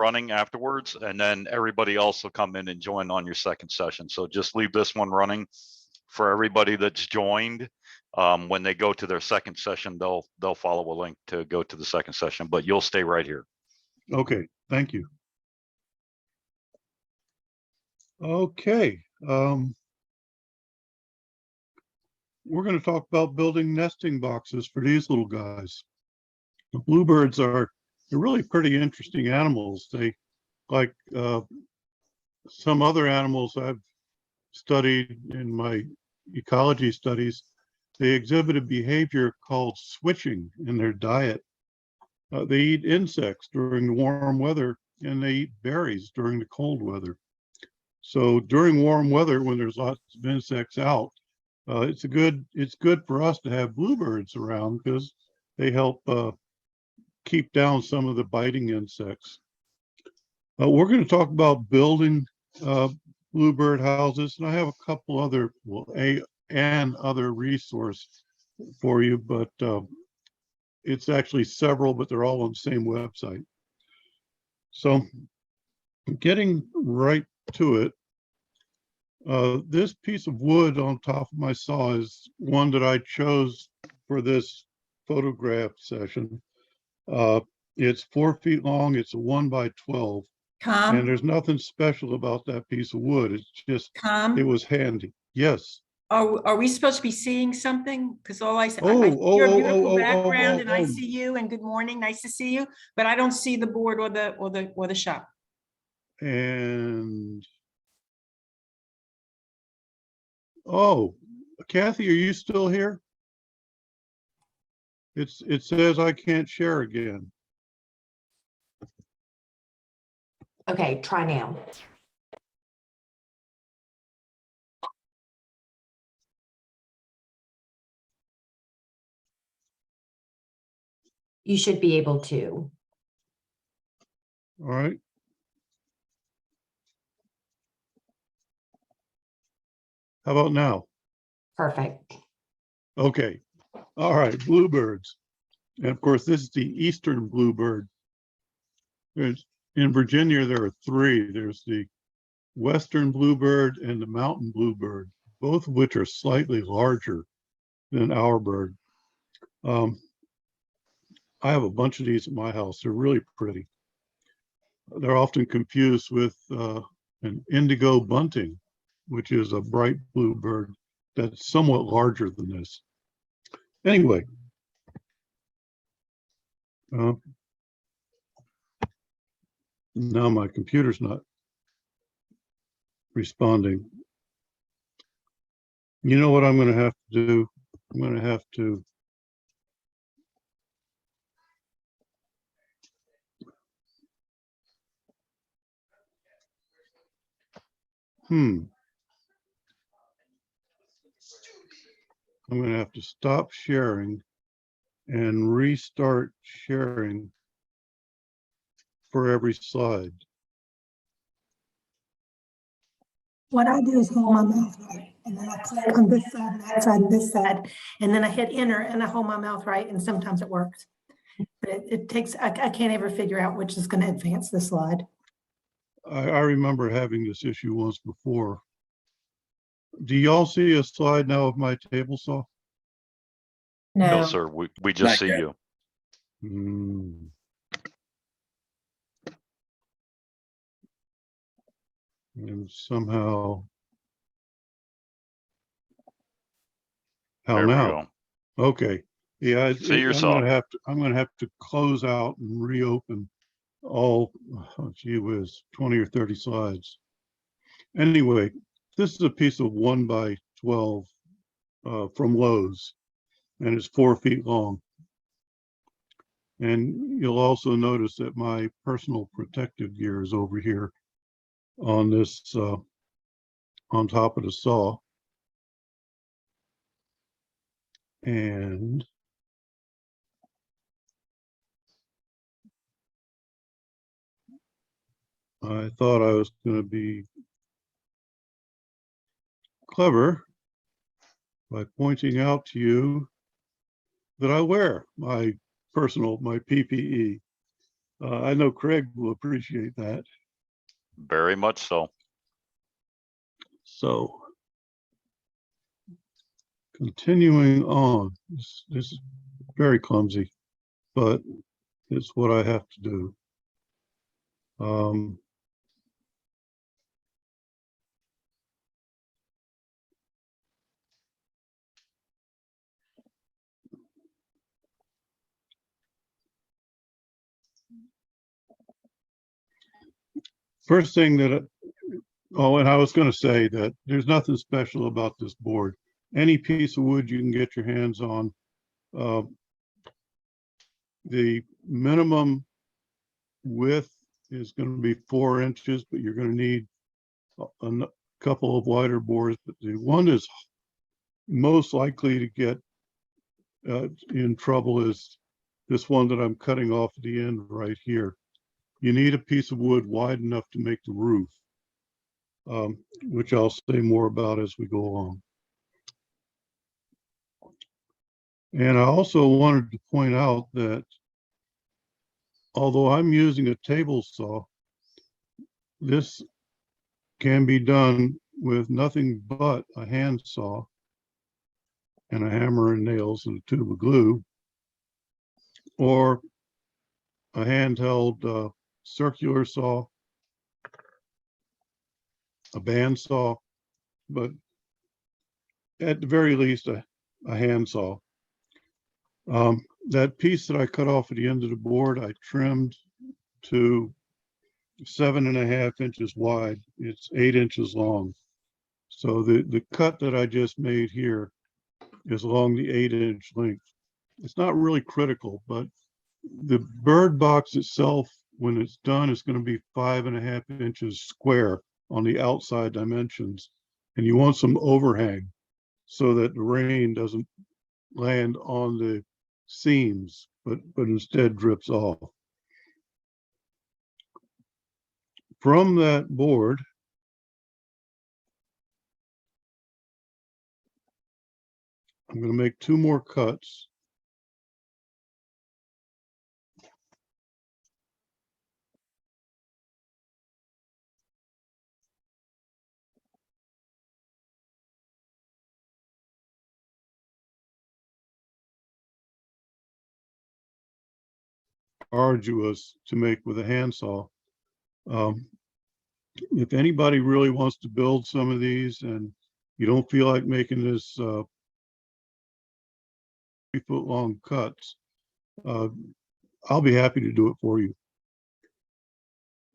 running afterwards, and then everybody else will come in and join on your second session. So just leave this one running for everybody that's joined. When they go to their second session, they'll follow a link to go to the second session, but you'll stay right here. Okay, thank you. Okay, we're going to talk about building nesting boxes for these little guys. The bluebirds they're really pretty interesting animals. They, like some other animals I've studied in my ecology studies, they exhibit a behavior called switching in their diet. They eat insects during the warm weather, and they eat berries during the cold weather. So during warm weather, when there's lots of insects out, it's good for us to have bluebirds around because they help keep down some of the biting insects. We're going to talk about building bluebird houses, and I have a couple other, other resource for you, but it's actually several, but they're all on the same website. So getting right to it, this piece of wood on top of my saw is one that I chose for this photograph session. It's 4 feet long. It's a 1x12. And there's nothing special about that piece of wood. It's just, it was handy. Yes. Are we supposed to be seeing something? Because all I see, I see your beautiful background, and I see you, and good morning, nice to see you, but I don't see the board or the shop. And Kathy, are you still here? It says I can't share again. Okay, try now. You should be able to. All right. How about now? Perfect. Okay. All right, bluebirds. And of course, this is the eastern bluebird. In Virginia, there are three. There's the western bluebird and the mountain bluebird, both of which are slightly larger than our bird. I have a bunch of these at my house. They're really pretty. They're often confused with an indigo bunting, which is a bright blue bird that's somewhat larger than this. Anyway, now my computer's not responding. You know what I'm going to have to do? I'm going to have to I'm going to have to stop sharing and restart sharing for every slide. What I do is hold my mouth right, and then I click on this side, that side, this side, and then I hit enter and I hold my mouth right, and sometimes it works. But it takes, I can't ever figure out which is going to advance the slide. I remember having this issue once before. Do y'all see a slide now of my table saw? No, sir, we just see you. And somehow, how There we now? go. Okay, yeah, See your I'm saw. gonna have to close out and reopen all, oh, gee whiz, 20 or 30 slides. Anyway, this is a piece of 1x12 from Lowe's, and it's 4 feet long. And you'll also notice that my personal protective gear is over here on this, on top of the saw. And I thought I was going to be clever by pointing out to you that I wear my PPE. I know Craig will appreciate that. Very much so. So continuing on, this is very clumsy, but it's what I have to do. First thing that, oh, and I was going to say that there's nothing special about this board. Any piece of wood you can get your hands on. The minimum width is going to be 4 inches, but you're going to need a couple of wider boards. But the one is most likely to get in trouble is this one that I'm cutting off at the end right here. You need a piece of wood wide enough to make the roof, which I'll say more about as we go along. And I also wanted to point out that although I'm using a table saw, this can be done with nothing but a hand saw and a hammer and nails and a tube of glue, or a handheld circular saw, a band saw, but at the very least, a hand saw. That piece that I cut off at the end of the board, I trimmed to 7.5 inches wide. It's 8 inches long. So the cut that I just made here is along the 8-inch length. It's not really critical, but the bird box itself, when it's done, is going to be 5.5 inches square on the outside dimensions. And you want some overhang so that the rain doesn't land on the seams, but instead drips off. From that board, I'm going to make 2 more cuts. Arduous to make with a handsaw. If anybody really wants to build some of these and you don't feel like making this 3-foot long cuts, I'll be happy to do it for you.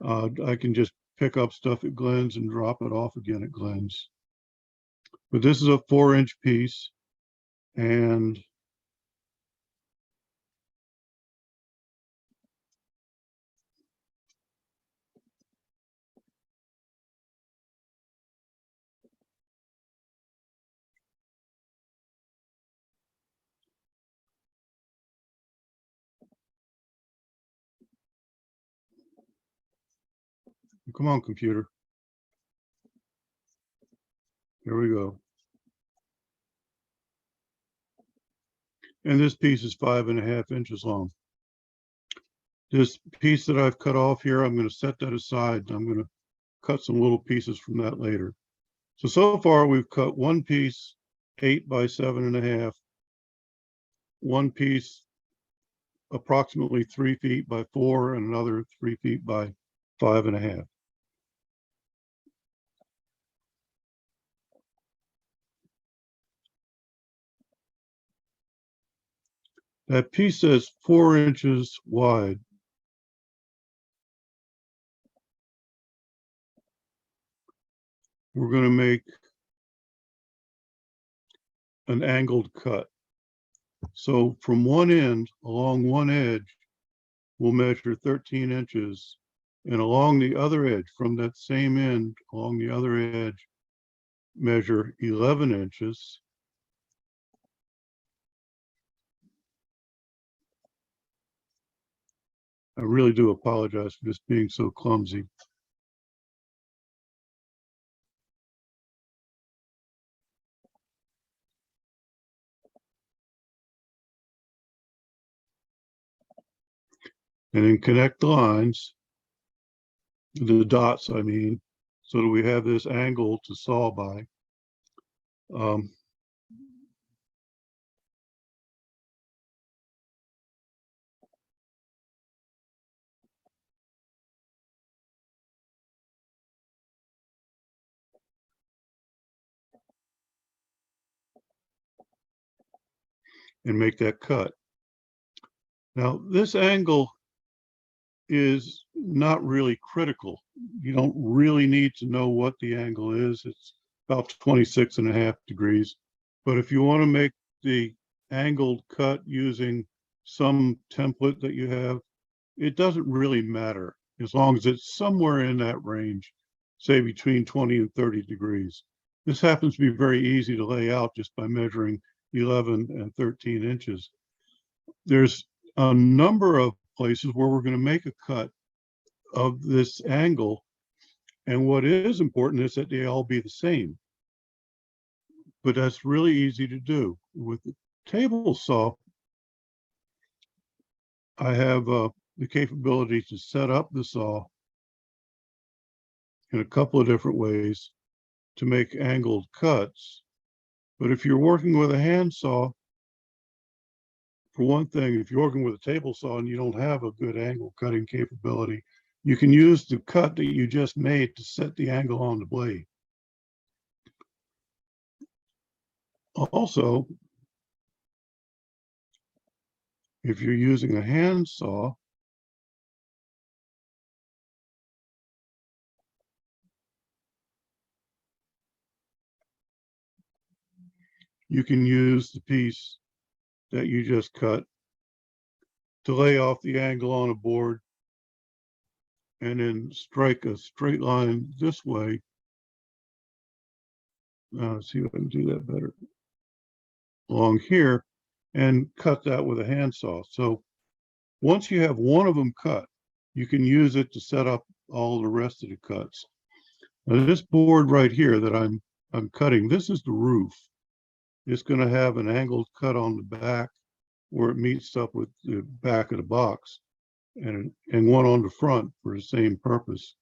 I can just pick up stuff at Glenn's and drop it off again at Glenn's. But this is a 4-inch piece, and come on, computer. Here we go. And this piece is 5.5 inches long. This piece that I've cut off here, I'm going to set that aside. I'm going to cut some little pieces from that later. So far we've cut one piece 8 by 7.5, one piece approximately 3 feet by 4, and another 3 feet by 5.5. That piece is 4 inches wide. We're going to make an angled cut. So from one end, along one edge, we'll measure 13 inches. And along the other edge, from that same end, along the other edge, measure 11 inches. I really do apologize for this being so clumsy. and then connect the lines, the dots, I mean, so that we have this angle to saw by. And make that cut. Now, this angle is not really critical. You don't really need to know what the angle is. It's about 26.5 degrees. But if you want to make the angled cut using some template that you have, it doesn't really matter as long as it's somewhere in that range, say between 20 and 30 degrees. This happens to be very easy to lay out just by measuring 11 and 13 inches. There's a number of places where we're going to make a cut of this angle. And what is important is that they all be the same. But that's really easy to do. With the table saw, I have the capability to set up the saw in a couple of different ways to make angled cuts. But if you're working with a hand saw, for one thing, if you're working with a table saw and you don't have a good angle cutting capability, you can use the cut that you just made to set the angle on the blade. Also, if you're using a hand saw, you can use the piece that you just cut to lay off the angle on a board and then strike a straight line this way. See if I can do that better. Along here and cut that with a handsaw. So once you have one of them cut, you can use it to set up all the rest of the cuts. Now this board right here that I'm cutting, this is the roof. It's going to have an angled cut on the back where it meets up with the back of the box, and one on the front for the same purpose.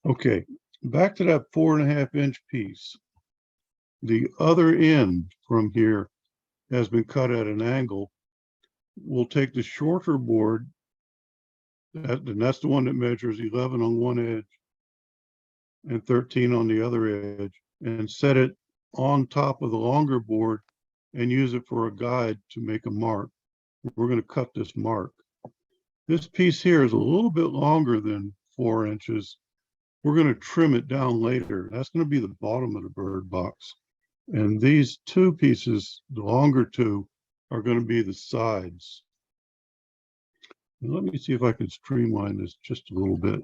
Okay, back to that 4.5 inch piece. The other end from here has been cut at an angle. We'll take the shorter board, and that's the one that measures 11 on one edge and 13 on the other edge, and set it on top of the longer board and use it for a guide to make a mark. We're going to cut this mark. This piece here is a little bit longer than 4 inches. We're going to trim it down later. That's going to be the bottom of the bird box. And these two pieces, the longer two, are going to be the sides. And let me see if I can streamline this just a little bit.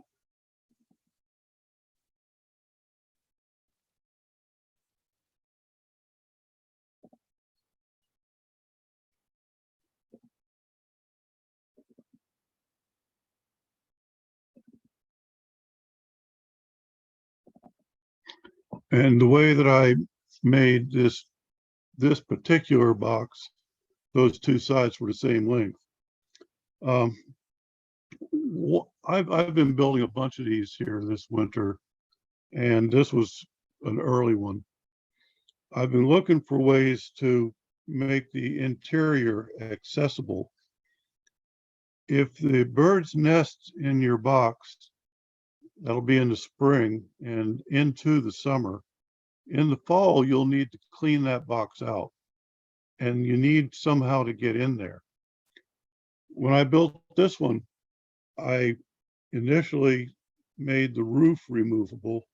And the way that I made this particular box, those two sides were the same length. I've been building a bunch of these here this winter, and this was an early one. I've been looking for ways to make the interior accessible. If the birds nest in your box, that'll be in the spring and into the summer. In the fall, you'll need to clean that box out, and you need somehow to get in there. When I built this one, I initially made the roof removable,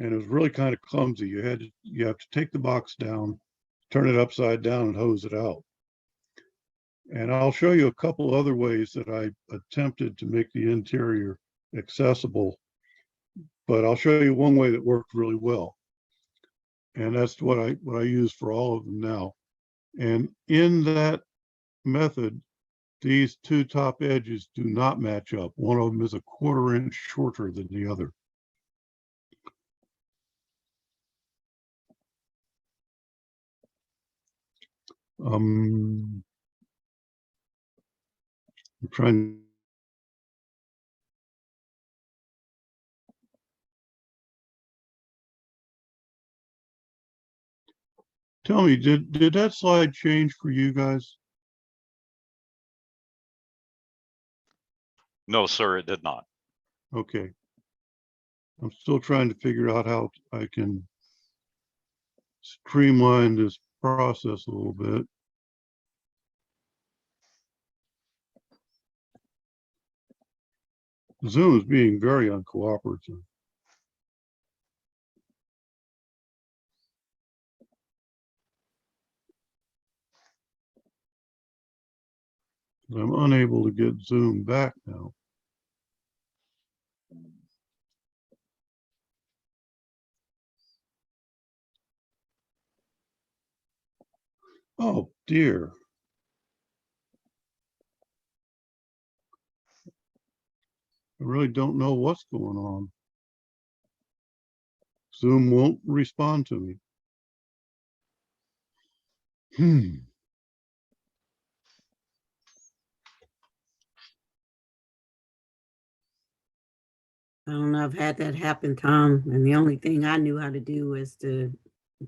and it was really kind of clumsy. You have to take the box down, turn it upside down, and hose it out. And I'll show you a couple other ways that I attempted to make the interior accessible. but I'll show you one way that worked really well. And that's what I use for all of them now. And in that method, these two top edges do not match up. One of them is a 1/4 inch shorter than the other. I'm trying. Tell me, did that slide change for you guys? No, sir, it did not. Okay. I'm still trying to figure out how I can streamline this process a little bit. Zoom is being very uncooperative. I'm unable to get Zoom back now. Oh dear. I really don't know what's going on. Zoom won't respond to me. I don't know, I've had that happen, Tom, and the only thing I knew how to do was to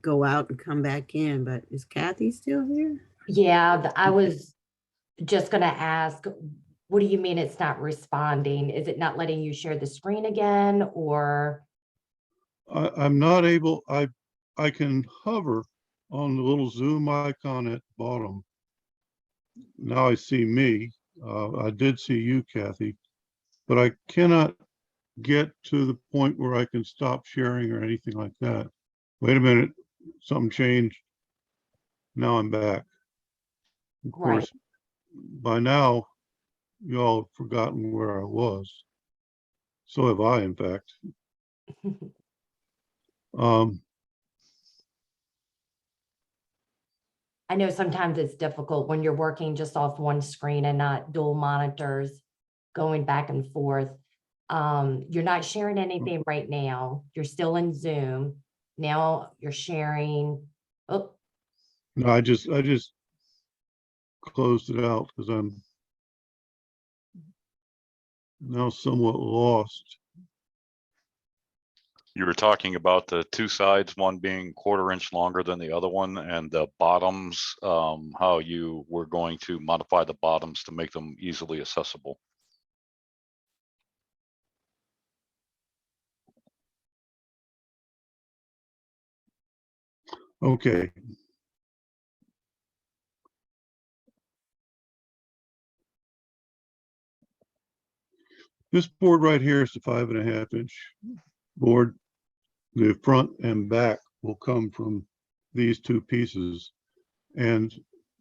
go out and come back in, but is Kathy still here? Yeah, I was just gonna ask, what do you mean it's not responding? Is it not letting you share the screen again, or? I'm not able, I can hover on the little Zoom icon at the bottom. Now I see me. I did see you, Kathy, but I cannot get to the point where I can stop sharing or anything like that. Wait a minute, something changed. Now I'm back. Of course, by now, you all have forgotten where I was. So have I, in fact. I know sometimes it's difficult when you're working just off one screen and not dual monitors, going back and forth. You're not sharing anything right now. You're still in Zoom. Now you're sharing. Oh, No, I just closed it out because I'm now somewhat lost. You were talking about the two sides, one being 1/4 inch longer than the other one, and the bottoms, how you were going to modify the bottoms to make them easily accessible. Okay. This board right here is the 5.5 inch board. The front and back will come from these two pieces. And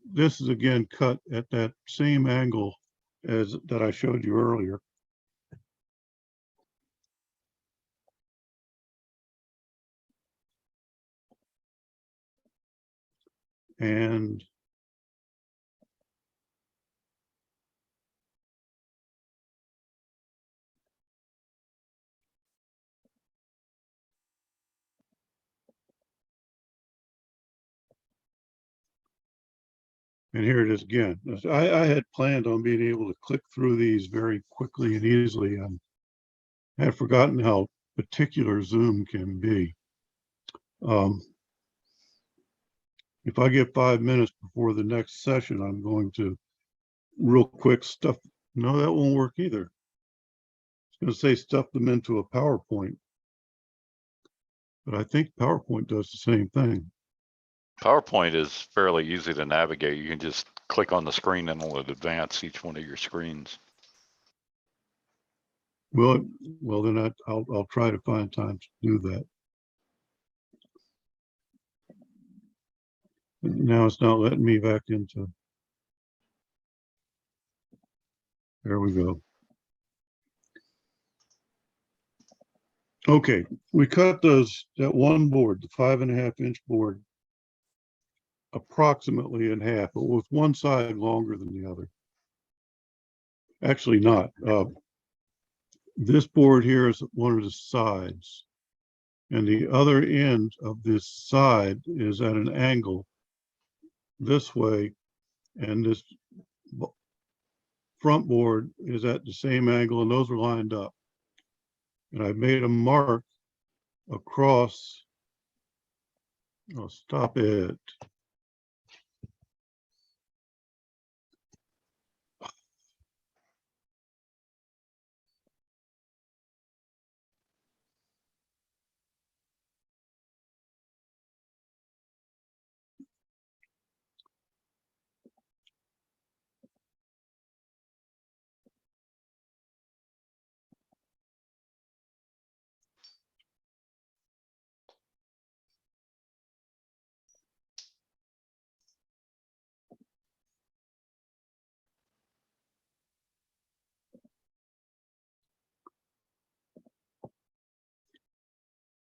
this is again cut at that same angle as that I showed you earlier. And here it is again. I had planned on being able to click through these very quickly and easily. And I had forgotten how particular Zoom can be. If I get 5 minutes before the next session, I'm going to real quick stuff. No, that won't work either. It's going to say stuff them into a PowerPoint. But I think PowerPoint does the same thing. PowerPoint is fairly easy to navigate. You can just click on the screen and it'll advance each one of your screens. Well, then I'll try to find time to do that. Now it's not letting me back into. There we go. Okay, we cut that one board, the 5.5-inch board, approximately in half, but with one side longer than the other. Actually not. This board here is one of the sides, and the other end of this side is at an angle this way, and this front board is at the same angle, and those are lined up. And I made a mark across, I'll stop it.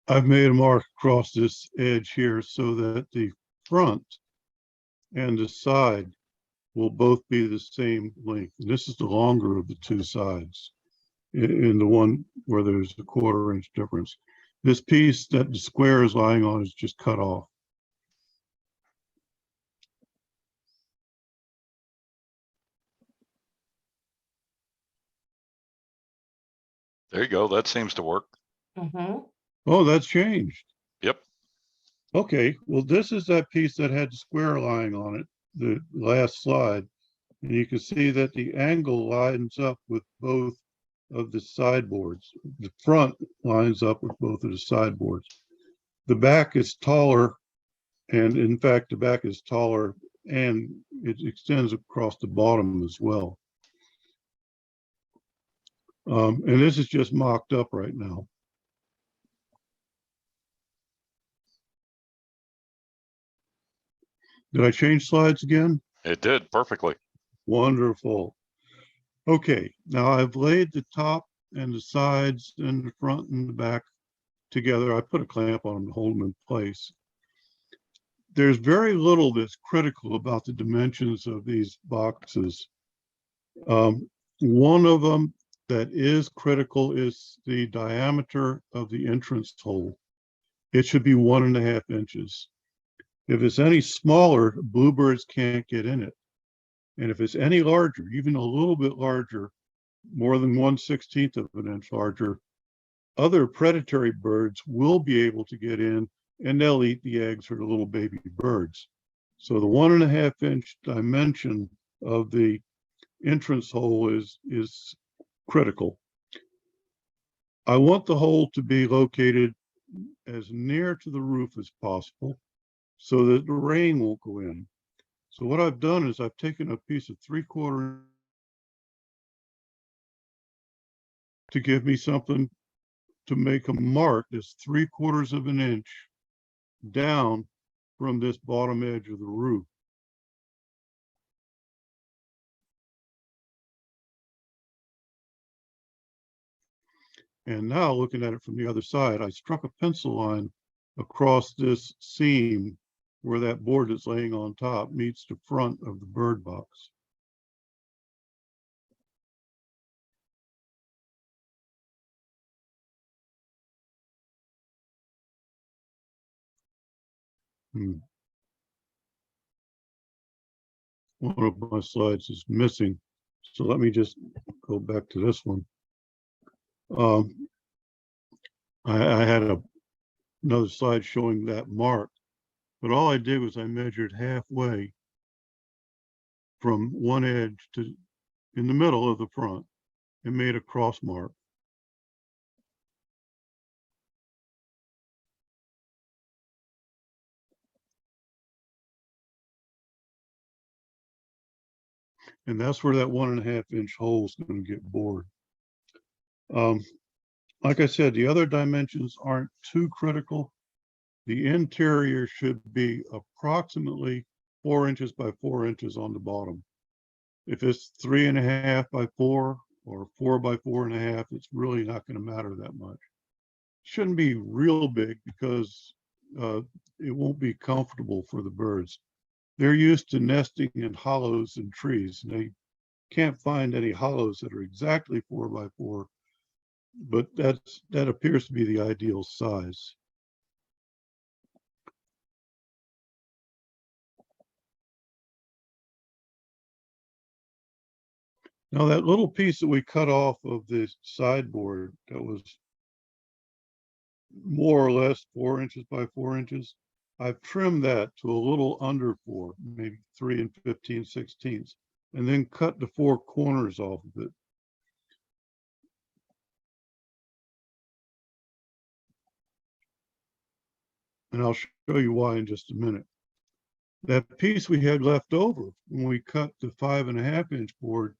I've made a mark across this edge here so that the front and the side will both be the same length. And this is the longer of the two sides in the one where there's a 1/4 inch difference. This piece that the square is lying on is just cut off. There you go. That seems to work. Mhm. Oh, that's changed. Yep. Okay, well, this is that piece that had the square lying on it, the last slide. And you can see that the angle lines up with both of the sideboards. The front lines up with both of the sideboards. The back is taller, and in fact, the back is taller and it extends across the bottom as well. And this is just mocked up right now. Did I change slides again? It did perfectly. Wonderful. Okay, now I've laid the top and the sides and the front and the back together. I put a clamp on them to hold them in place. There's very little that's critical about the dimensions of these boxes. One of them that is critical is the diameter of the entrance hole. It should be 1.5 inches. If it's any smaller, bluebirds can't get in it. And if it's any larger, even a little bit larger, more than 1/16 of an inch larger, other predatory birds will be able to get in and they'll eat the eggs for the little baby birds. So the 1.5 inch dimension of the entrance hole is critical. I want the hole to be located as near to the roof as possible so that the rain won't go in. So what I've done is I've taken a piece of 3/4 to give me something to make a mark that's 3/4 of an inch down from this bottom edge of the roof. And now looking at it from the other side, I struck a pencil line across this seam where that board that's laying on top meets the front of the bird box. One of my slides is missing. So let me just go back to this one. I had another slide showing that mark, but all I did was I measured halfway from one edge to in the middle of the front and made a cross mark. And that's where that 1.5 inch hole is going to get bored. Like I said, the other dimensions aren't too critical. The interior should be approximately 4 inches by 4 inches on the bottom. If it's 3.5 by 4 or 4 by 4.5, it's really not going to matter that much. shouldn't be real big because it won't be comfortable for the birds. They're used to nesting in hollows in trees, and they can't find any hollows that are exactly 4 by 4, but that appears to be the ideal size. Now that little piece that we cut off of the sideboard that was more or less 4 inches by 4 inches, I've trimmed that to a little under 4, maybe 3 15/16, and then cut the 4 corners off of it. And I'll show you why in just a minute. That piece we had left over when we cut the 5.5-inch board,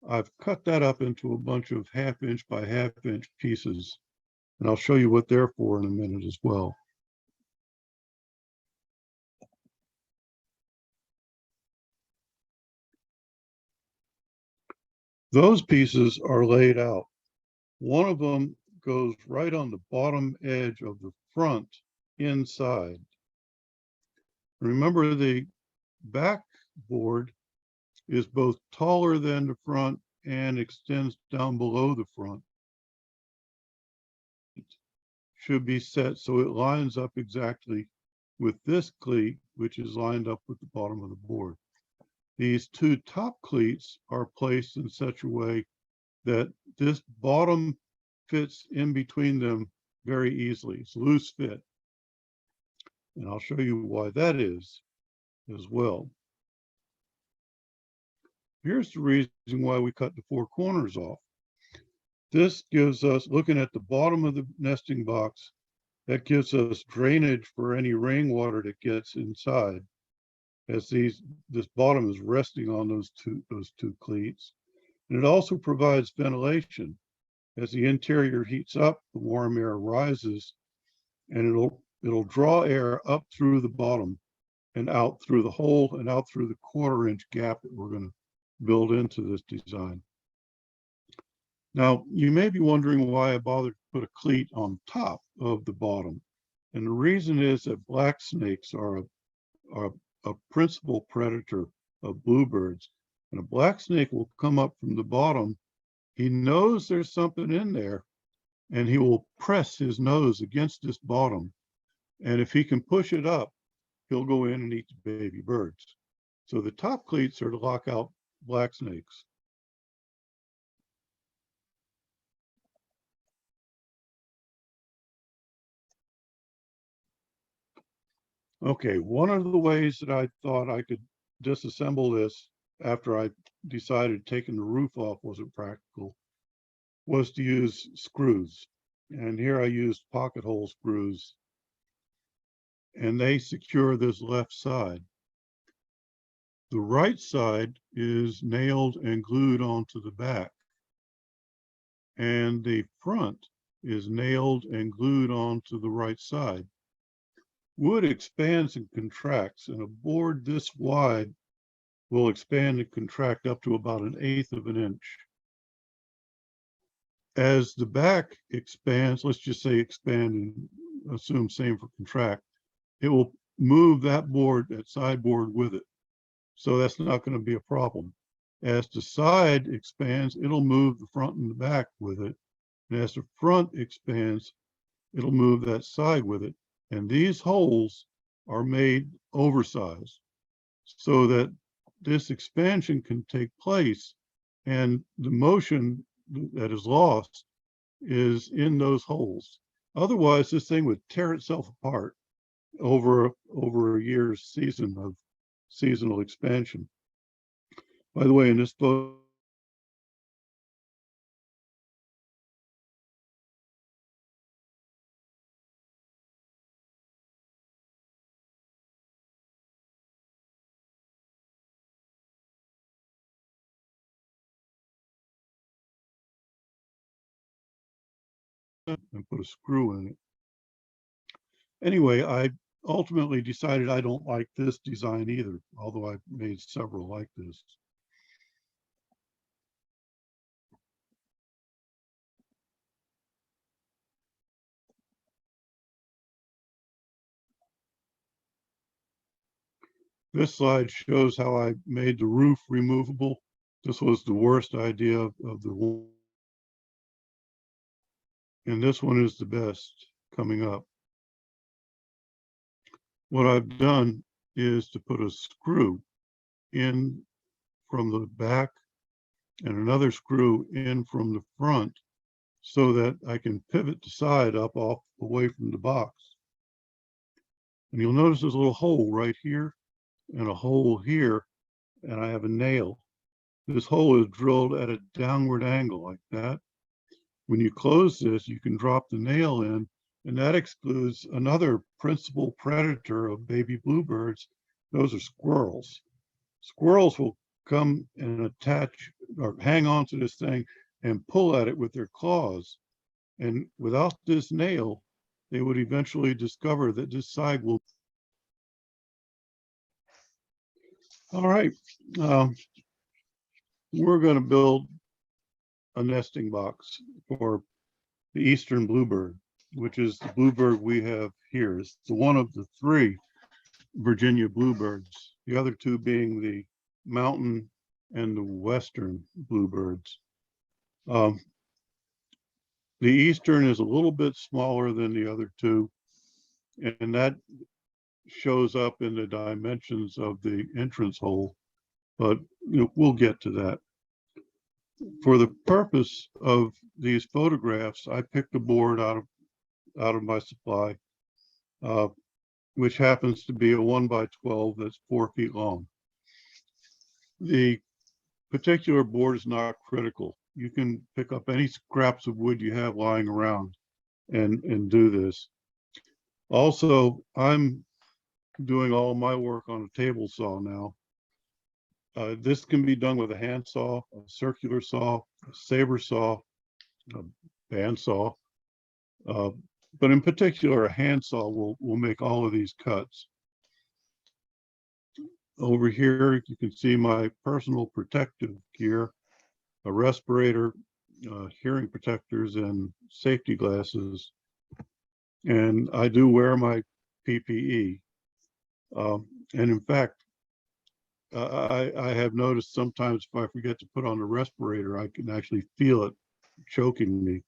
I've cut that up into a bunch of 1/2 inch by 1/2 inch pieces. And I'll show you what they're for in a minute as well. Those pieces are laid out. One of them goes right on the bottom edge of the front inside. Remember, the back board is both taller than the front and extends down below the front. It should be set so it lines up exactly with this cleat, which is lined up with the bottom of the board. These 2 top cleats are placed in such a way that this bottom fits in between them very easily. It's loose fit. And I'll show you why that is as well. Here's the reason why we cut the 4 corners off. This gives us, looking at the bottom of the nesting box, that gives us drainage for any rainwater that gets inside, as this bottom is resting on those two cleats. And it also provides ventilation. As the interior heats up, the warm air rises, and it'll draw air up through the bottom and out through the hole and out through the 1/4 inch gap that we're going to build into this design. Now, you may be wondering why I bothered to put a cleat on top of the bottom. And the reason is that black snakes are a principal predator of bluebirds. And a black snake will come up from the bottom. He knows there's something in there, and he will press his nose against this bottom. And if he can push it up, he'll go in and eat the baby birds. So the top cleats are to lock out black snakes. Okay, one of the ways that I thought I could disassemble this after I decided taking the roof off wasn't practical was to use screws. And here I used pocket hole screws, and they secure this left side. The right side is nailed and glued onto the back, and the front is nailed and glued onto the right side. Wood expands and contracts, and a board this wide will expand and contract up to about 1/8 of an inch. As the back expands, let's just say expand and assume same for contract, it will move that sideboard with it. So that's not going to be a problem. As the side expands, it'll move the front and the back with it. And as the front expands, it'll move that side with it. And these holes are made oversized so that this expansion can take place, and the motion that is lost is in those holes. Otherwise, this thing would tear itself apart over a year's season of seasonal expansion. By the way, in this photo, and put a screw in it. Anyway, I ultimately decided I don't like this design either, although I've made several like this. This slide shows how I made the roof removable. This was the worst idea of the one. And this one is the best coming up. What I've done is to put a screw in from the back and another screw in from the front so that I can pivot the side up off away from the box. And you'll notice there's a little hole right here and a hole here, and I have a nail. This hole is drilled at a downward angle like that. When you close this, you can drop the nail in, and that excludes another principal predator of baby bluebirds. Those are squirrels. Squirrels will come and attach or hang on to this thing and pull at it with their claws. And without this nail, they would eventually discover that this side will. All right, we're going to build a nesting box for the eastern bluebird, which is the bluebird we have here. It's the one of the three Virginia bluebirds, the other two being the mountain and the western bluebirds. The eastern is a little bit smaller than the other two, and that shows up in the dimensions of the entrance hole, but we'll get to that. For the purpose of these photographs, I picked a board out of my supply, which happens to be a 1x12 that's 4 feet long. The particular board is not critical. You can pick up any scraps of wood you have lying around and do this. Also, I'm doing all my work on a table saw now. This can be done with a hand saw, a circular saw, a saber saw, a band saw, but in particular, a hand saw will make all of these cuts. Over here, you can see my personal protective gear, a respirator, hearing protectors, and safety glasses. And I do wear my PPE. And in fact, I have noticed sometimes if I forget to put on the respirator, I can actually feel it choking me.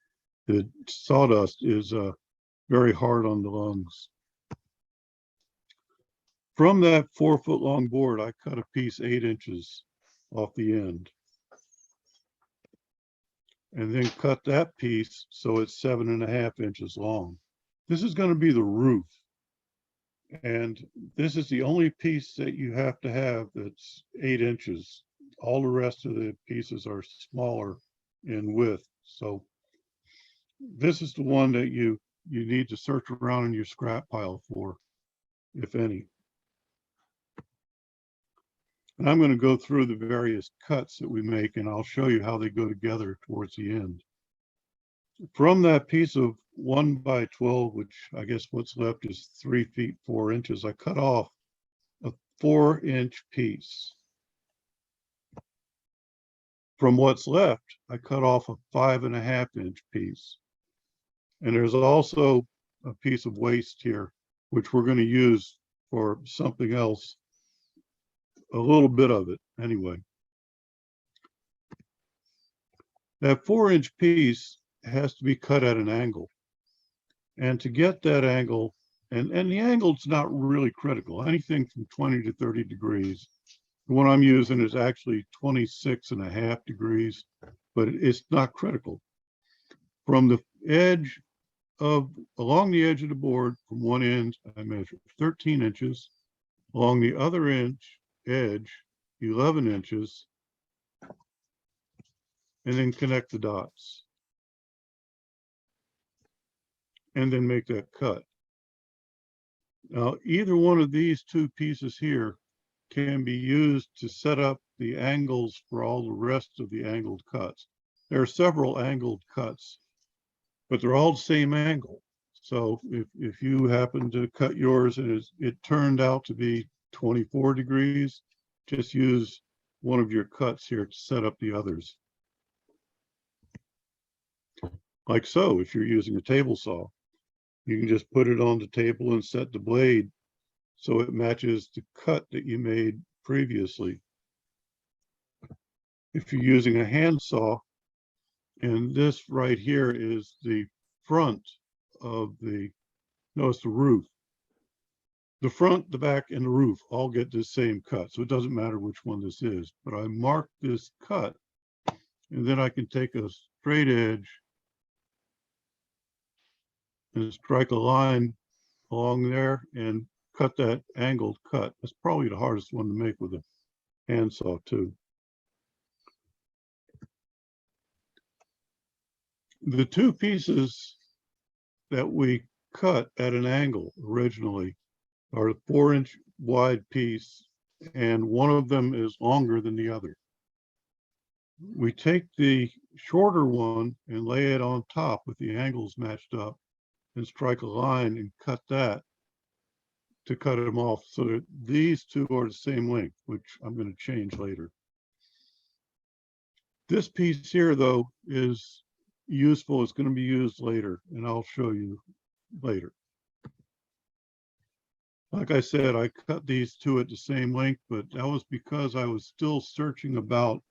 The sawdust is very hard on the lungs. From that 4 foot long board, I cut a piece 8 inches off the end. And then cut that piece so it's 7.5 inches long. This is going to be the roof. And this is the only piece that you have to have that's 8 inches. All the rest of the pieces are smaller in width. So this is the one that you need to search around in your scrap pile for, if any. And I'm going to go through the various cuts that we make, and I'll show you how they go together towards the end. From that piece of 1x12, which I guess what's left is 3 feet 4 inches, I cut off a 4-inch piece. From what's left, I cut off a 5.5-inch piece. And there's also a piece of waste here, which we're going to use for something else, a little bit of it anyway. That 4-inch piece has to be cut at an angle. And to get that angle, and the angle's not really critical, anything from 20 to 30 degrees. The one I'm using is actually 26.5 degrees, but it's not critical. From the edge along the edge of the board, from one end, I measured 13 inches. Along the other edge, 11 inches. And then connect the dots. And then make that cut. Now, either one of these two pieces here can be used to set up the angles for all the rest of the angled cuts. There are several angled cuts, but they're all the same angle. So if you happen to cut yours and it turned out to be 24 degrees, just use one of your cuts here to set up the others. Like so, if you're using a table saw, you can just put it on the table and set the blade so it matches the cut that you made previously. If you're using a handsaw, and this right here is the front of the, no, it's the roof. The front, the back, and the roof all get the same cut, so it doesn't matter which one this is. But I mark this cut, and then I can take a straight edge and strike a line along there and cut that angled cut. That's probably the hardest one to make with a handsaw too. The two pieces that we cut at an angle originally are a 4-inch wide piece, and one of them is longer than the other. We take the shorter one and lay it on top with the angles matched up and strike a line and cut that to cut them off so that these two are the same length, which I'm going to change later. This piece here, though, is useful. It's going to be used later, and I'll show you later. Like I said, I cut these two at the same length, but that was because I was still searching about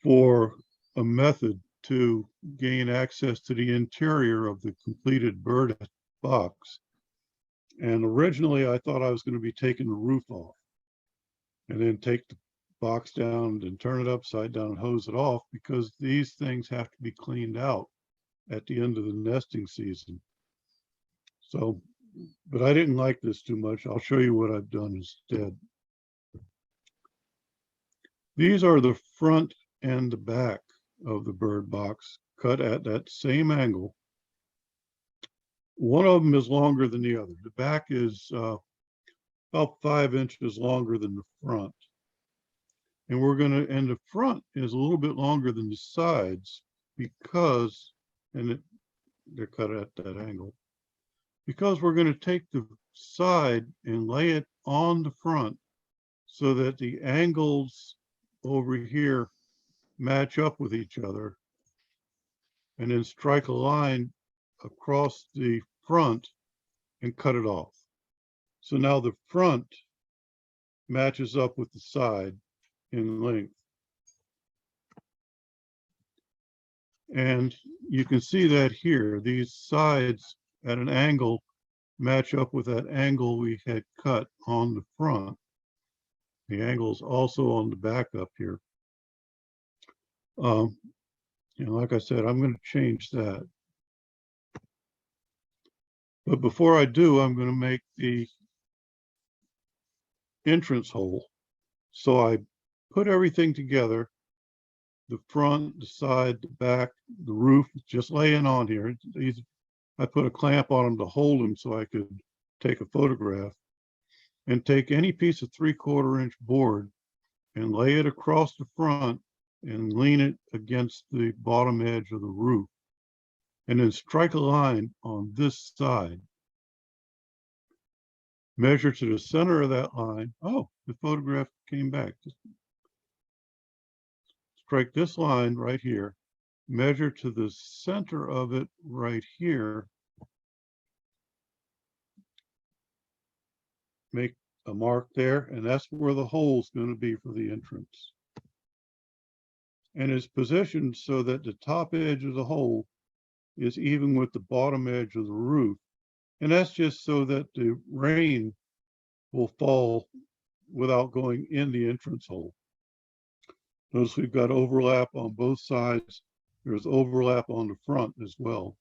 for a method to gain access to the interior of the completed bird box. And originally I thought I was going to be taking the roof off and then take the box down and turn it upside down and hose it off, because these things have to be cleaned out at the end of the nesting season. So, but I didn't like this too much. I'll show you what I've done instead. These are the front and the back of the bird box cut at that same angle. One of them is longer than the other. The back is about 5 inches longer than the front. And and the front is a little bit longer than the sides because, they're cut at that angle, because we're going to take the side and lay it on the front so that the angles over here match up with each other, and then strike a line across the front and cut it off. So now the front matches up with the side in length. And you can see that here, these sides at an angle match up with that angle we had cut on the front. The angle is also on the back up here. Like I said, I'm going to change that. But before I do, I'm going to make the entrance hole. So I put everything together, the front, the side, the back, the roof, just laying on here. I put a clamp on them to hold them so I could take a photograph, and take any piece of 3/4 inch board and lay it across the front and lean it against the bottom edge of the roof, and then strike a line on this side. Measure to the center of that line. Oh, the photograph came back. Just strike this line right here, measure to the center of it right here, make a mark there, and that's where the hole is going to be for the entrance. And it's positioned so that the top edge of the hole is even with the bottom edge of the roof. And that's just so that the rain will fall without going in the entrance hole. Notice we've got overlap on both sides. There's overlap on the front as well.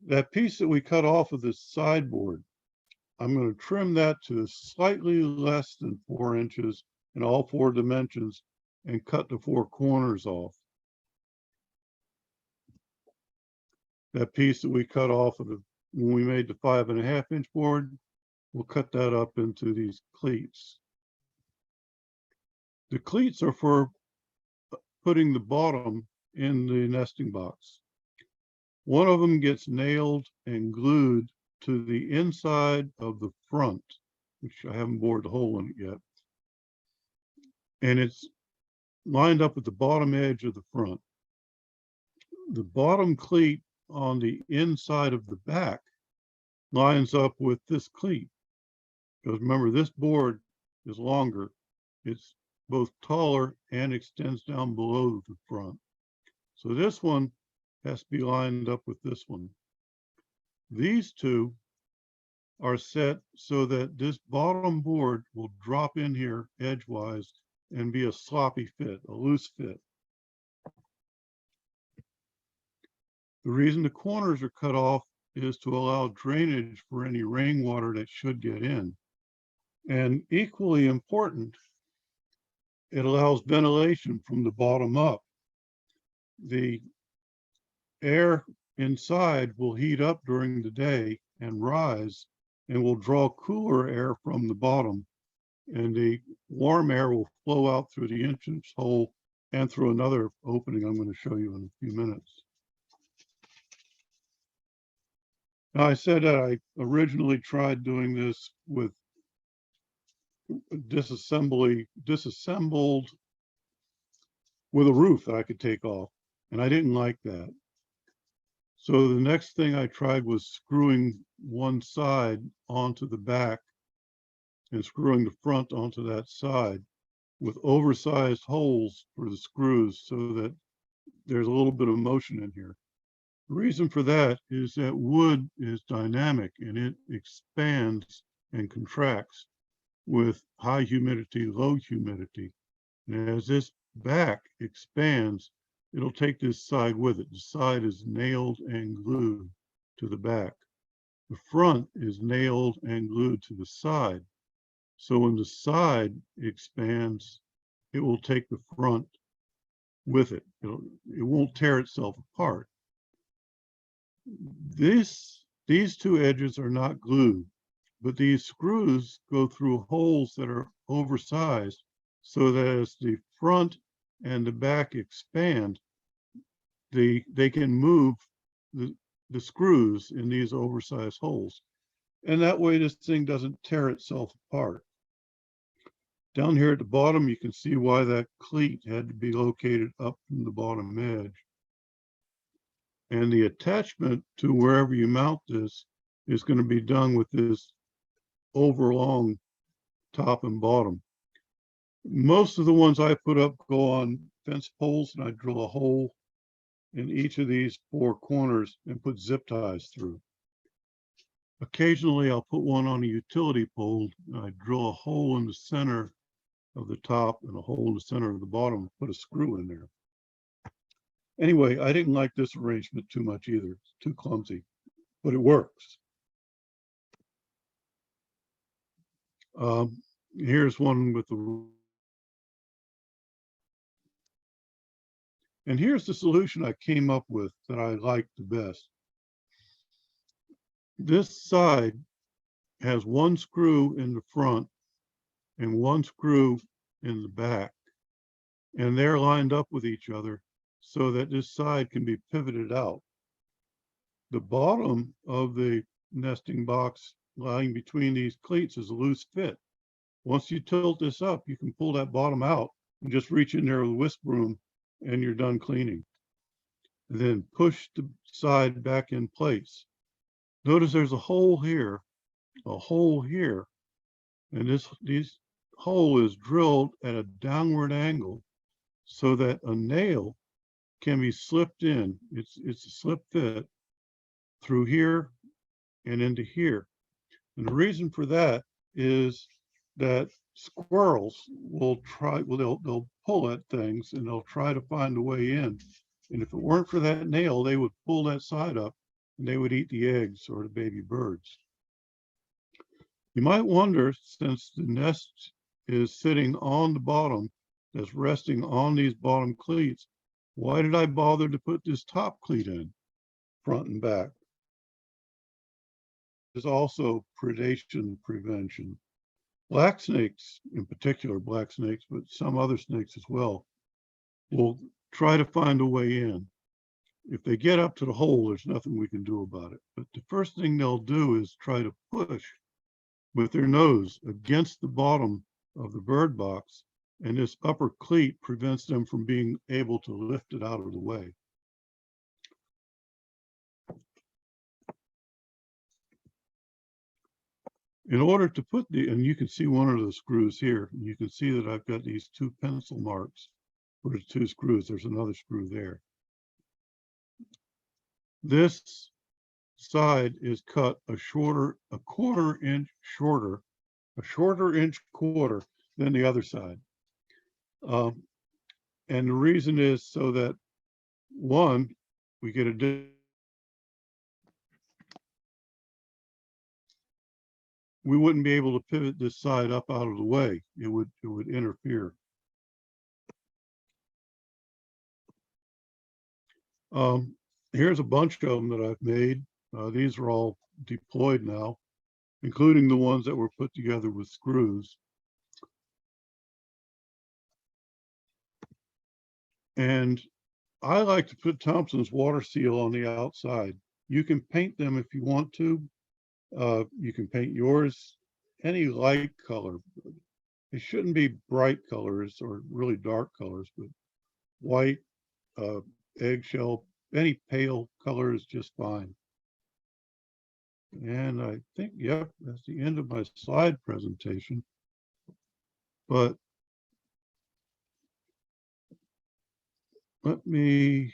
That piece that we cut off of this sideboard, I'm going to trim that to slightly less than 4 inches in all 4 dimensions and cut the 4 corners off. That piece that we cut off of when we made the 5.5 inch board, we'll cut that up into these cleats. The cleats are for putting the bottom in the nesting box. One of them gets nailed and glued to the inside of the front, which I haven't bored the hole in it yet. And it's lined up with the bottom edge of the front. The bottom cleat on the inside of the back lines up with this cleat. Because remember, this board is longer. It's both taller and extends down below the front. So this one has to be lined up with this one. These two are set so that this bottom board will drop in here edgewise and be a sloppy fit, a loose fit. The reason the corners are cut off is to allow drainage for any rainwater that should get in. And equally important, it allows ventilation from the bottom up. The air inside will heat up during the day and rise and will draw cooler air from the bottom. And the warm air will flow out through the entrance hole and through another opening I'm going to show you in a few minutes. Now, I said that I originally tried doing this with disassembled with a roof that I could take off, and I didn't like that. So the next thing I tried was screwing one side onto the back and screwing the front onto that side with oversized holes for the screws so that there's a little bit of motion in here. The reason for that is that wood is dynamic and it expands and contracts with high humidity, low humidity. And as this back expands, it'll take this side with it. The side is nailed and glued to the back. The front is nailed and glued to the side. So when the side expands, it will take the front with it. It won't tear itself apart. These two edges are not glued, but these screws go through holes that are oversized so that as the front and the back expand, they can move the screws in these oversized holes. And that way this thing doesn't tear itself apart. Down here at the bottom, you can see why that cleat had to be located up from the bottom edge. And the attachment to wherever you mount this is going to be done with this overlong top and bottom. Most of the ones I put up go on fence poles, and I drill a hole in each of these four corners and put zip ties through. Occasionally, I'll put one on a utility pole, and I drill a hole in the center of the top and a hole in the center of the bottom and put a screw in there. Anyway, I didn't like this arrangement too much either. It's too clumsy, but it works. Here's one with the, and here's the solution I came up with that I like the best. This side has one screw in the front and one screw in the back, and they're lined up with each other so that this side can be pivoted out. The bottom of the nesting box lying between these cleats is a loose fit. Once you tilt this up, you can pull that bottom out and just reach in there with a whisk broom and you're done cleaning. And then push the side back in place. Notice there's a hole here, and this hole is drilled at a downward angle so that a nail can be slipped in. It's a slip fit through here and into here. And the reason for that is that squirrels will they'll pull at things and they'll try to find a way in. And if it weren't for that nail, they would pull that side up and they would eat the eggs or the baby birds. You might wonder, since the nest is sitting on the bottom, that's resting on these bottom cleats, why did I bother to put this top cleat in, front and back? There's also predation prevention. Black snakes, in particular black snakes, but some other snakes as well, will try to find a way in. If they get up to the hole, there's nothing we can do about it. But the first thing they'll do is try to push with their nose against the bottom of the bird box, and this upper cleat prevents them from being able to lift it out of the way. In order to put and you can see one of the screws here, you can see that I've got these 2 pencil marks for the 2 screws. There's another screw there. This side is cut a quarter inch shorter, a shorter inch quarter than the other side. And the reason is so that, one, we get we wouldn't be able to pivot this side up out of the way. It would interfere. Here's a bunch of them that I've made. These are all deployed now, including the ones that were put together with screws. And I like to put Thompson's water seal on the outside. You can paint them if you want to. You can paint yours any light color. It shouldn't be bright colors or really dark colors, but white, eggshell, any pale color is just fine. And I think, yep, that's the end of my slide presentation. But let me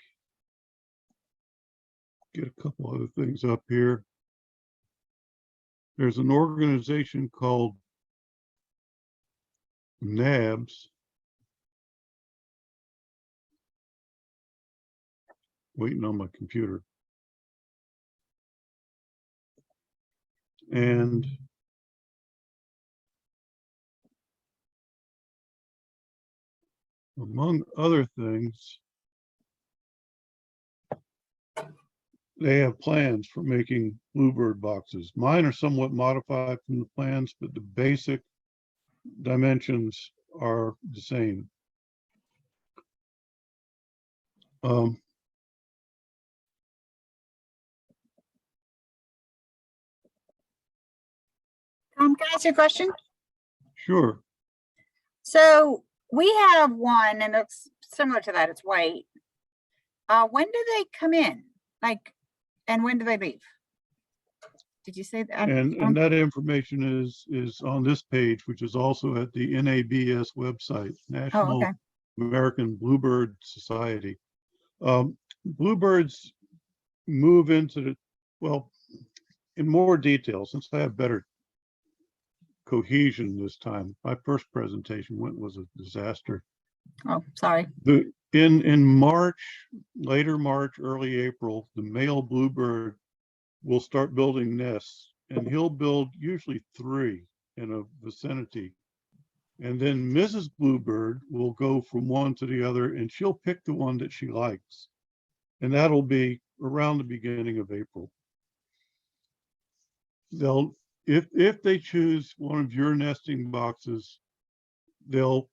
get a couple other things up here. There's an organization called NABS. Waiting on my computer. And among other things, they have plans for making bluebird boxes. Mine are somewhat modified from the plans, but the basic dimensions are the same. Can I ask you a question? Sure. So we have one and it's similar to that. It's white. When do they come in? Like, and when do they leave? Did you say that? And that information is on this page, which is also at the NABS website, National okay. American Bluebird Society. Bluebirds move into the, well, in more detail, since I have better cohesion this time. My first presentation was a disaster. Oh, sorry. In March, later March, early April, the male bluebird will start building nests, and he'll build usually 3 in a vicinity. And then Mrs. Bluebird will go from one to the other, and she'll pick the one that she likes. And that'll be around the beginning of April. They'll, if they choose one of your nesting boxes, they'll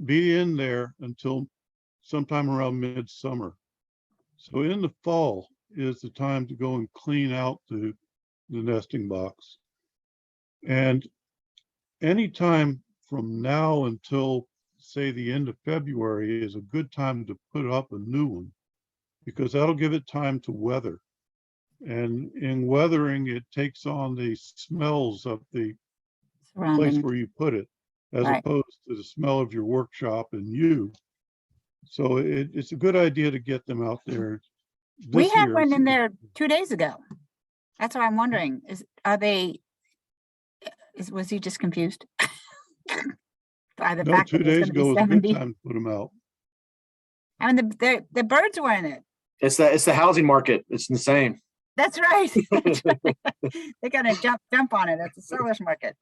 be in there until sometime around midsummer. So in the fall is the time to go and clean out the nesting box. And anytime from now until, say, the end of February is a good time to put up a new one, because that'll give it time to weather. And in weathering, it takes on the smells of the place where you put it, as opposed to the smell of your workshop and you. So it's a good idea to get them out there. We had one in there 2 days ago. That's what I'm wondering. Was he just confused? By the No, fact 2 that it's days gonna be ago was a good 70? time to put them out. I mean, the birds were in it. It's the housing market. It's insane. That's right. That's right. They're gonna jump on it. It's a seller's market.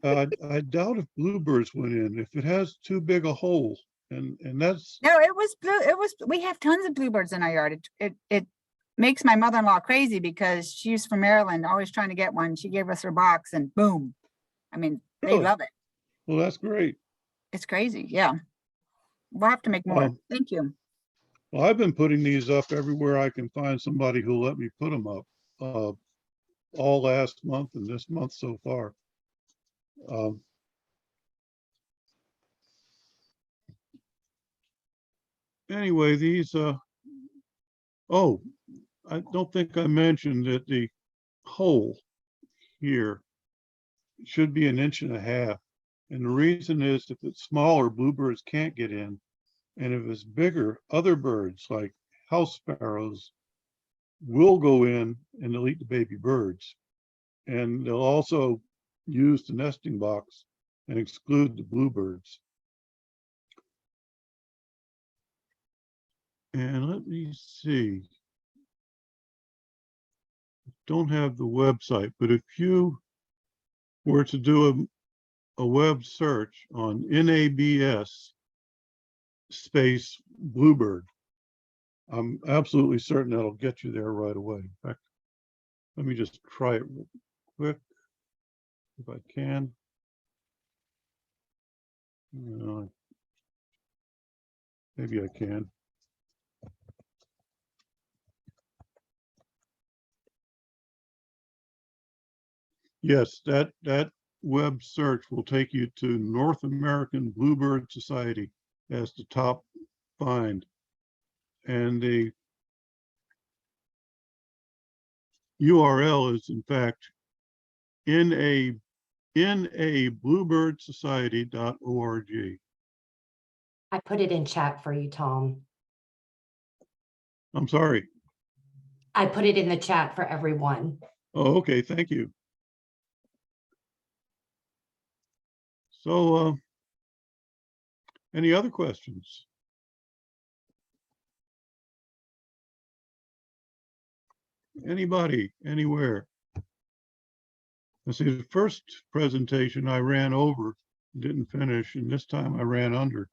I doubt if bluebirds went in, if it has too big a hole, and that's. No, it was blue. We have tons of bluebirds in our yard. It makes my mother-in-law crazy because she's from Maryland, always trying to get one. She gave us her box and boom. I mean, they Really? love it. Well, that's great. It's crazy. Yeah. We'll have to make more. Thank you. Well, I've been putting these up everywhere I can find somebody who'll let me put them up, all last month and this month so far. Anyway, these, oh, I don't think I mentioned that the hole here. It should be 1.5 inches. And the reason is if it's smaller, bluebirds can't get in. And if it's bigger, other birds like house sparrows will go in and they'll eat the baby birds. And they'll also use the nesting box and exclude the bluebirds. And let me see. Don't have the website, but if you were to do a web search on NABS space bluebird, I'm absolutely certain that'll get you there right away. In fact, let me just try it real quick if I can. Maybe I can. Yes, that web search will take you to North American Bluebird Society as the top find. And the URL is in fact nabluebirdsociety.org. I put it in chat for you, Tom. I'm sorry. I put it in the chat for everyone. Oh, okay, thank you. So, any other questions? Anybody, anywhere? Let's see, the first presentation I ran over, didn't finish, and this time I ran under.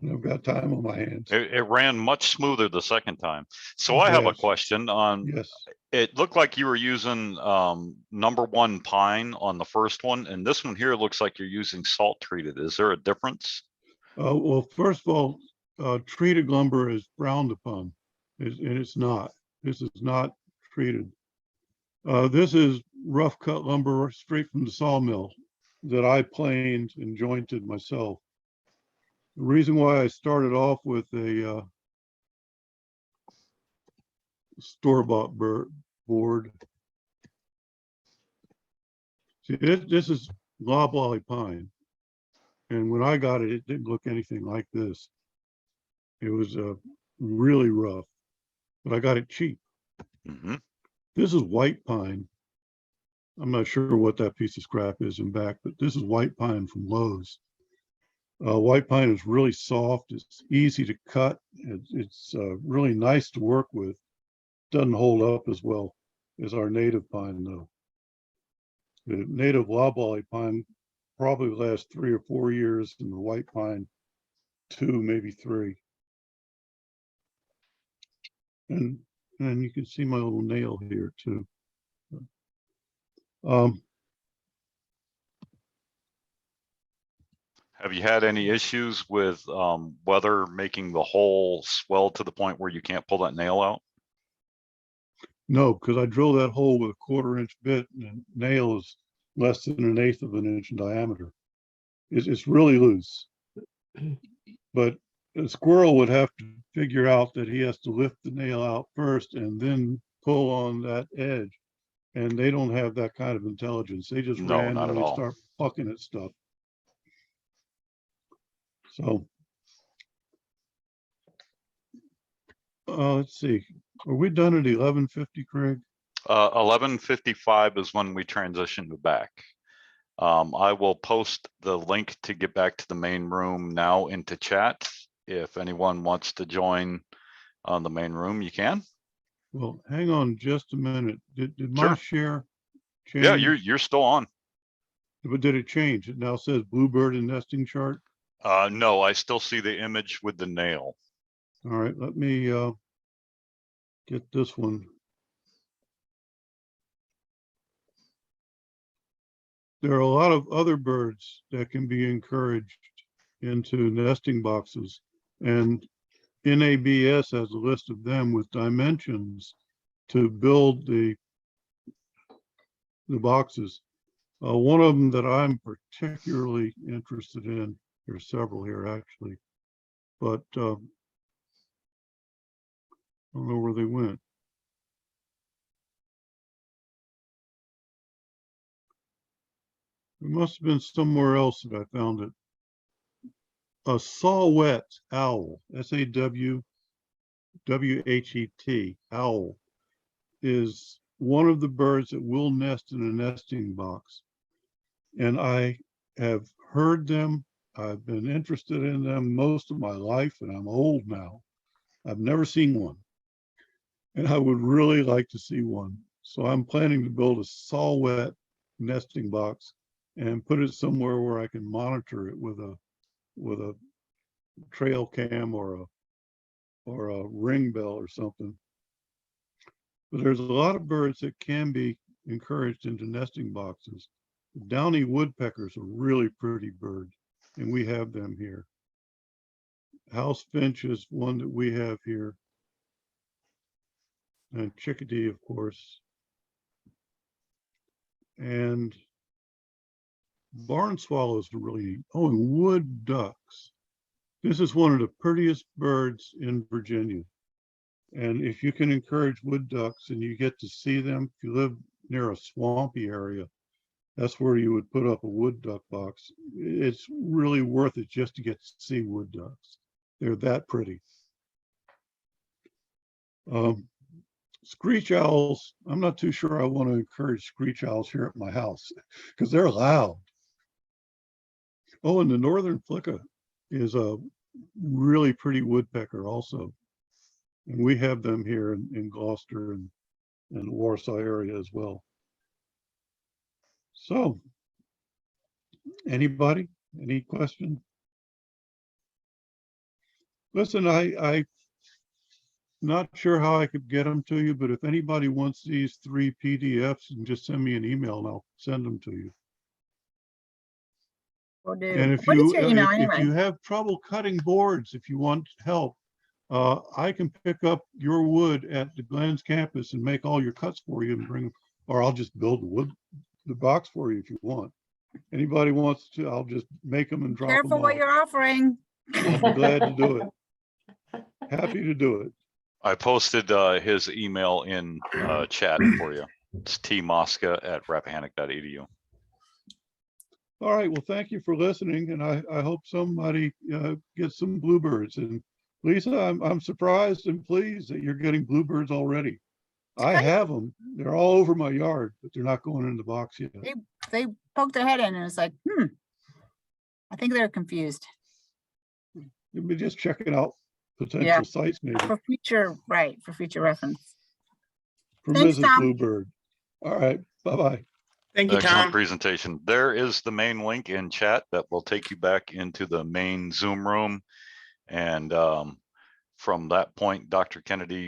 And I've got time on my hands. It ran much smoother the second time. So I have a Yes. question on, Yes. it looked like you were using #1 pine on the first one, and this one here looks like you're using salt treated. Is there a difference? Well, first of all, treated lumber is frowned upon, and it's not. This is not treated. This is rough cut lumber straight from the sawmill that I planed and jointed myself. The reason why I started off with a store-bought board. See, this is loblolly pine. And when I got it, it didn't look anything like this. It was really rough, but I got it cheap. Mm-hmm. This is white pine. I'm not sure what that piece of scrap is in back, but this is white pine from Lowe's. White pine is really soft. It's easy to cut. It's really nice to work with. Doesn't hold up as well as our native pine though. The native loblolly pine probably lasts 3 or 4 years, and the white pine 2, maybe 3. And you can see my little nail here too. Have you had any issues with weather making the hole swell to the point where you can't pull that nail out? No, because I drilled that hole with a 1/4 inch bit, and the nail is less than 1/8 of an inch in diameter. It's really loose. But a squirrel would have to figure out that he has to lift the nail out first and then pull on that edge. And they don't have that kind of intelligence. They just No, not at randomly all. start plucking at stuff. So, let's see. Are we done at 11:50, Craig? 11:55 is when we transition to back. I will post the link to get back to the main room now into chat. If anyone wants to join on the main room, you can. Well, hang on just a minute. Did my Sure. share change? Yeah, you're still on. But did it change? It now says bluebird and nesting chart. No, I still see the image with the nail. All right, let me get this one. There are a lot of other birds that can be encouraged into nesting boxes, and NABS has a list of them with dimensions to build the boxes. One of them that I'm particularly interested in, there's several here actually, but I don't know where they went. It must have been somewhere else that I found it. A saw-whet owl, SAWWHET, owl, is one of the birds that will nest in a nesting box. And I have heard them. I've been interested in them most of my life, and I'm old now. I've never seen one. And I would really like to see one. So I'm planning to build a saw-whet nesting box and put it somewhere where I can monitor it with a trail cam or a ring bell or something. But there's a lot of birds that can be encouraged into nesting boxes. Downy woodpeckers are really pretty bird, and we have them here. House finch is one that we have here. And chickadee, of course. And barn swallows are really neat. Oh, and wood ducks. This is one of the prettiest birds in Virginia. And if you can encourage wood ducks and you get to see them, if you live near a swampy area, that's where you would put up a wood duck box. It's really worth it just to get to see wood ducks. They're that pretty. Screech owls, I'm not too sure I want to encourage screech owls here at my house because they're loud. Oh, and the northern flicka is a really pretty woodpecker also. And we have them here in Gloucester and the Warsaw area as well. So, anybody, any question? Listen, I not sure how I could get them to you, but if anybody wants these 3 PDFs, and just send me an email and I'll send them to you. Will do. And if What is you your email if anyway? you have trouble cutting boards, if you want help, I can pick up your wood at the Glenn's campus and make all your cuts for you and bring, or I'll just build the box for you if you want. Anybody wants to, I'll just make them and drop them Careful what off. you're offering. I'll be glad to do it. Happy to do it. I posted his email in chat for you. It's tmosca@rappahannock.edu. All right. Well, thank you for listening. And I hope somebody gets some bluebirds. And Lisa, I'm surprised and pleased that you're getting bluebirds already. I have them. They're all over my yard, but they're not going in the box yet. They poked their head in and it's like, I think they're confused. You'll be just checking out potential sites maybe For future, right, for future reference. for Thanks, Mrs. Tom. Bluebird. All right. Bye-bye. Thank you, Excellent Tom. presentation. There is the main link in chat that will take you back into the main Zoom room. And from that point, Dr. Kennedy